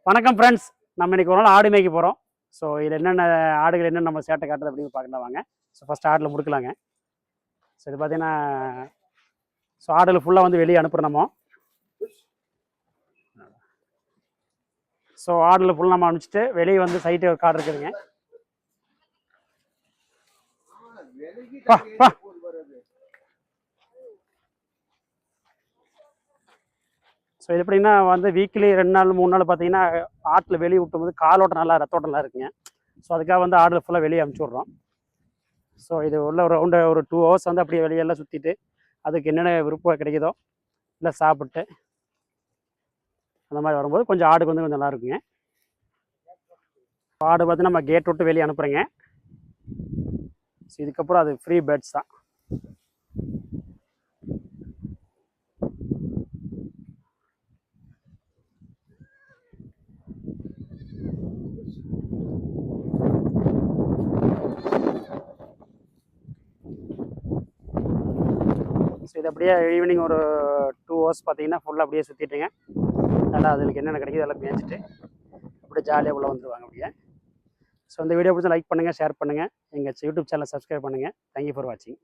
வணக்கம் ஃப்ரெண்ட்ஸ். நம்ம இன்னைக்கு ஒரு நாள் ஆடு மேய்க்க போகிறோம். ஸோ இதில் என்னென்ன ஆடுகள் என்னென்ன நம்ம சேட்டை காட்டுறது அப்படின்னு பார்க்கலாம் வாங்க. ஸோ ஃபஸ்ட் ஆடில் முடிக்கலாங்க. ஸோ இது பார்த்தீங்கன்னா ஆடுகள் ஃபுல்லாக வந்து வெளியே அனுப்புகிறோம் நம்ம. ஸோ ஆடில் ஃபுல்லாக நம்ம அனுப்பிச்சிட்டு வெளியே வந்து சைட்டு ஒரு காடு இருக்குதுங்க. ஸோ இது எப்படின்னா வந்து வீக்லி 2 நாள் 3 நாள் பார்த்தீங்கன்னா ஆட்டில் வெளியே விட்டும் போது காலோட்டம் நல்லா ரத்தோட்டம்லாம் இருக்குங்க. ஸோ அதுக்காக வந்து ஆடில் ஃபுல்லாக வெளியே அனுப்பிச்சி விட்றோம். ஸோ இது உள்ள ஒரு ரவுண்டு ஒரு 2 ஹவர்ஸ் வந்து அப்படியே வெளியெல்லாம் சுற்றிட்டு அதுக்கு என்னென்ன விருப்பம் கிடைக்குதோ இல்லை சாப்பிட்டு அந்த மாதிரி வரும்போது கொஞ்சம் ஆடுக்கு வந்து கொஞ்சம் நல்லா இருக்குங்க. ஆடு பார்த்து நம்ம கேட் விட்டு வெளியே அனுப்புகிறேங்க. ஸோ இதுக்கப்புறம் அது ஃப்ரீ பேர்ட்ஸ் தான். ஸோ இது அப்படியே ஈவினிங் ஒரு 2 ஹவர்ஸ் பார்த்தீங்கன்னா ஃபுல்லாக அப்படியே சுற்றிட்டுங்க. நல்லா அதுக்கு என்னென்ன கிடைக்குது அதெல்லாம் மேய்ச்சிட்டு அப்படியே ஜாலியாக உள்ளே வந்துடுவாங்க அப்படியே. ஸோ இந்த வீடியோ பிடிச்சா லைக் பண்ணுங்கள், ஷேர் பண்ணுங்கள், எங்கள் யூடியூப் சேனலை சப்ஸ்கிரைப் பண்ணுங்கள். தேங்க்யூ ஃபார் வாட்சிங்.